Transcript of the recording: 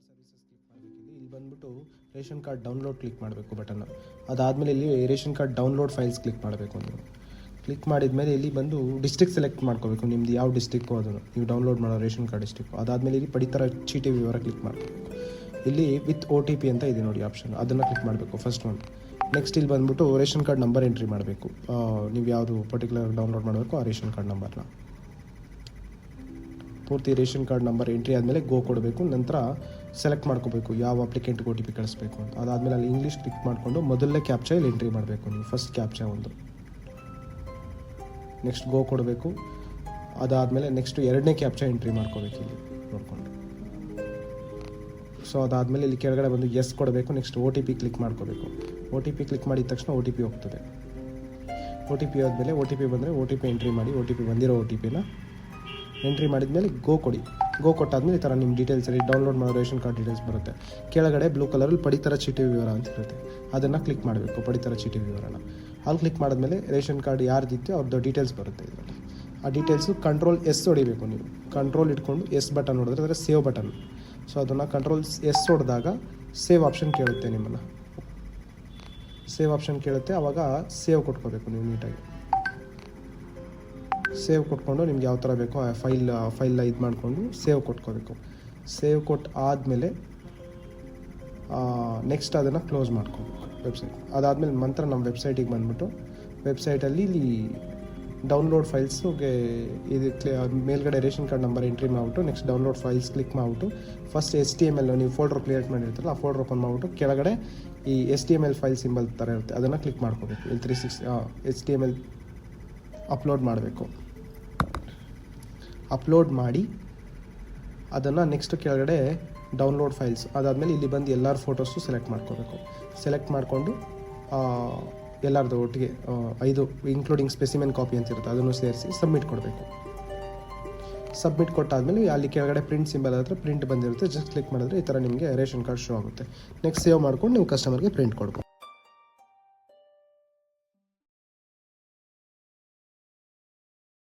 Card services click ಮಾಡಬೇಕು. ಇಲ್ಲಿ ಬಂದ್ಬಿಟ್ಟು ರೇಷನ್ ಕಾರ್ಡ್ ಡೌನ್ಲೋಡ್ ಕ್ಲಿಕ್ ಮಾಡಬೇಕು ಬಟನ್. ಅದಾದಮೇಲೆ ಇಲ್ಲಿ ration card download files click ಮಾಡಬೇಕು. ನೀವು ಕ್ಲಿಕ್ ಮಾಡಿದ ಮೇಲೆ ಇಲ್ಲಿ ಬಂದು ಡಿಸ್ಟ್ರಿಕ್ಟ್ ಸೆಲೆಕ್ಟ್ ಮಾಡ್ಕೋಬೇಕು. ನಿಮ್ದು ಯಾವ ಡಿಸ್ಟ್ರಿಕ್ಕು ಅದನ್ನು ನೀವು ಡೌನ್ಲೋಡ್ ಮಾಡೋ ರೇಷನ್ ಕಾರ್ಡ್ ಡಿಸ್ಟ್ರಿಕ್ಕು. ಅದಾದಮೇಲೆ ಇಲ್ಲಿ ಪಡಿತರ ಚೀಟಿ ವಿವರ ಕ್ಲಿಕ್ ಮಾಡಬೇಕು. ಇಲ್ಲಿ ವಿತ್ OTP ಅಂತ ಇದೆ ನೋಡಿ ಆಪ್ಷನ್, ಅದನ್ನು ಕ್ಲಿಕ್ ಮಾಡಬೇಕು ಫಸ್ಟ್ ಒನ್. ನೆಕ್ಸ್ಟ್ ಇಲ್ಲಿ ಬಂದ್ಬಿಟ್ಟು ರೇಷನ್ ಕಾರ್ಡ್ ನಂಬರ್ ಎಂಟ್ರಿ ಮಾಡಬೇಕು. ನೀವು ಯಾವುದು ಪರ್ಟಿಕ್ಯುಲರ್ ಡೌನ್ಲೋಡ್ ಮಾಡಬೇಕು ಆ ರೇಷನ್ ಕಾರ್ಡ್ ನಂಬರ್ನ ಪೂರ್ತಿ ರೇಷನ್ ಕಾರ್ಡ್ ನಂಬರ್ ಎಂಟ್ರಿ ಆದಮೇಲೆ ಗೋ ಕೊಡಬೇಕು. ನಂತರ ಸೆಲೆಕ್ಟ್ ಮಾಡ್ಕೋಬೇಕು ಯಾವ ಅಪ್ಲಿಕೆಂಟ್ಗೆ OTP ಕಳಿಸ್ಬೇಕು ಅಂತ. ಅದಾದಮೇಲೆ ಅಲ್ಲಿ ಇಂಗ್ಲೀಷ್ ಕ್ಲಿಕ್ ಮಾಡಿಕೊಂಡು ಮೊದಲನೇ ಕ್ಯಾಪ್ಚಾ ಇಲ್ಲಿ ಎಂಟ್ರಿ ಮಾಡಬೇಕು ನೀವು, ಫಸ್ಟ್ ಕ್ಯಾಪ್ಚಾ ಒಂದು. ನೆಕ್ಸ್ಟ್ ಗೋ ಕೊಡಬೇಕು. ಅದಾದಮೇಲೆ ನೆಕ್ಸ್ಟ್ ಎರಡನೇ ಕ್ಯಾಪ್ಚಾ ಎಂಟ್ರಿ ಮಾಡ್ಕೋಬೇಕು ಇಲ್ಲಿ ನೋಡಿಕೊಂಡು. ಸೊ ಅದಾದಮೇಲೆ ಇಲ್ಲಿ ಕೆಳಗಡೆ ಬಂದು ಎಸ್ ಕೊಡಬೇಕು. ನೆಕ್ಸ್ಟ್ OTP ಕ್ಲಿಕ್ ಮಾಡ್ಕೋಬೇಕು. OTP ಕ್ಲಿಕ್ ಮಾಡಿದ ತಕ್ಷಣ OTP ಹೋಗ್ತದೆ. OTP ಆದಮೇಲೆ OTP ಬಂದರೆ OTP ಎಂಟ್ರಿ ಮಾಡಿ. OTP ಬಂದಿರೋ OTPನ ಎಂಟ್ರಿ ಮಾಡಿದ್ಮೇಲೆ ಗೋ ಕೊಡಿ. ಗೋ ಕೊಟ್ಟಾದ್ಮೇಲೆ ಈ ಥರ ನಿಮ್ಮ ಡೀಟೇಲ್ಸ್ ಡೌನ್ಲೋಡ್ ಮಾಡೋ ರೇಷನ್ ಕಾರ್ಡ್ ಡೀಟೇಲ್ಸ್ ಬರುತ್ತೆ. ಕೆಳಗಡೆ ಬ್ಲೂ ಕಲರಲ್ಲಿ ಪಡಿತರ ಚೀಟಿ ವಿವರ ಅಂತ ಇರುತ್ತೆ, ಅದನ್ನು ಕ್ಲಿಕ್ ಮಾಡಬೇಕು. ಪಡಿತರ ಚೀಟಿ ವಿವರನ ಅಲ್ಲಿ ಕ್ಲಿಕ್ ಮಾಡಿದ್ಮೇಲೆ ರೇಷನ್ ಕಾರ್ಡ್ ಯಾರ್ದಿತ್ತು ಅವ್ರದ್ದು ಡೀಟೇಲ್ಸ್ ಬರುತ್ತೆ ಇದರಲ್ಲಿ. ಆ ಡೀಟೇಲ್ಸು ಕಂಟ್ರೋಲ್ S ಹೊಡಿಬೇಕು ನೀವು. ಕಂಟ್ರೋಲ್ ಇಟ್ಕೊಂಡು S ಬಟನ್ ಹೊಡೆದ್ರೆ ಅಂದರೆ ಸೇವ್ ಬಟನ್. ಸೊ ಅದನ್ನು ಕಂಟ್ರೋಲ್ S ಹೊಡೆದಾಗ ಸೇವ್ ಆಪ್ಷನ್ ಕೇಳುತ್ತೆ ನಿಮ್ಮನ್ನು. ಸೇವ್ ಆಪ್ಷನ್ ಕೇಳುತ್ತೆ, ಆವಾಗ ಸೇವ್ ಕೊಟ್ಕೋಬೇಕು ನೀವು ನೀಟಾಗಿ. ಸೇವ್ ಕೊಟ್ಕೊಂಡು ನಿಮ್ಗೆ ಯಾವ ಥರ ಬೇಕೋ ಆ ಫೈಲ್ನ ಇದು ಮಾಡಿಕೊಂಡು ಸೇವ್ ಕೊಟ್ಕೋಬೇಕು. ಸೇವ್ ಕೊಟ್ಟು ಆದಮೇಲೆ ನೆಕ್ಸ್ಟ್ ಅದನ್ನು ಕ್ಲೋಸ್ ಮಾಡ್ಕೋಬೇಕು ವೆಬ್ಸೈಟ್. ಅದಾದಮೇಲೆ ನಂತರ ನಮ್ಮ ವೆಬ್ಸೈಟಿಗೆ ಬಂದುಬಿಟ್ಟು ವೆಬ್ಸೈಟಲ್ಲಿ ಇಲ್ಲಿ ಡೌನ್ಲೋಡ್ ಫೈಲ್ಸ್ಗೆ ಇದು ಮೇಲ್ಗಡೆ ರೇಷನ್ ಕಾರ್ಡ್ ನಂಬರ್ ಎಂಟ್ರಿ ಮಾಡಿಬಿಟ್ಟು ನೆಕ್ಸ್ಟ್ ಡೌನ್ಲೋಡ್ ಫೈಲ್ಸ್ ಕ್ಲಿಕ್ ಮಾಡಿಬಿಟ್ಟು ಫಸ್ಟ್ HTML ನೀವು ಫೋಲ್ಡರ್ ಕ್ರಿಯೇಟ್ ಮಾಡಿರ್ತಾರಲ್ಲ ಆ ಫೋಲ್ಡರ್ ಓಪನ್ ಮಾಡಿಬಿಟ್ಟು ಕೆಳಗಡೆ ಈ HTML ಫೈಲ್ ಸಿಂಬಲ್ ಥರ ಇರುತ್ತೆ, ಅದನ್ನು ಕ್ಲಿಕ್ ಮಾಡ್ಕೋಬೇಕು. ಇಲ್ಲಿ 360 HTML ಅಪ್ಲೋಡ್ ಮಾಡಬೇಕು. ಅಪ್ಲೋಡ್ ಮಾಡಿ ಅದನ್ನು ನೆಕ್ಸ್ಟ್ ಕೆಳಗಡೆ ಡೌನ್ಲೋಡ್ ಫೈಲ್ಸ್. ಅದಾದಮೇಲೆ ಇಲ್ಲಿ ಬಂದು ಎಲ್ಲರ ಫೋಟೋಸು ಸೆಲೆಕ್ಟ್ ಮಾಡ್ಕೋಬೇಕು. ಸೆಲೆಕ್ಟ್ ಮಾಡಿಕೊಂಡು ಎಲ್ಲರದ್ದು ಒಟ್ಟಿಗೆ 5 ಇನ್ಕ್ಲೂಡಿಂಗ್ ಸ್ಪೆಸಿಮೆನ್ ಕಾಪಿ ಅಂತ ಇರುತ್ತೆ ಅದನ್ನು ಸೇರಿಸಿ ಸಬ್ಮಿಟ್ ಕೊಡಬೇಕು. ಸಬ್ಮಿಟ್ ಕೊಟ್ಟಾದಮೇಲೆ ಅಲ್ಲಿ ಕೆಳಗಡೆ ಪ್ರಿಂಟ್ ಸಿಂಬಲ್ ಹತ್ರ ಪ್ರಿಂಟ್ ಬಂದಿರುತ್ತೆ, ಜಸ್ಟ್ ಕ್ಲಿಕ್ ಮಾಡಿದ್ರೆ ಈ ಥರ ನಿಮಗೆ ರೇಷನ್ ಕಾರ್ಡ್ ಶೋ ಆಗುತ್ತೆ. ನೆಕ್ಸ್ಟ್ ಸೇವ್ ಮಾಡ್ಕೊಂಡು ನೀವು ಕಸ್ಟಮರ್ಗೆ ಪ್ರಿಂಟ್ ಕೊಡ್ಬೋದು.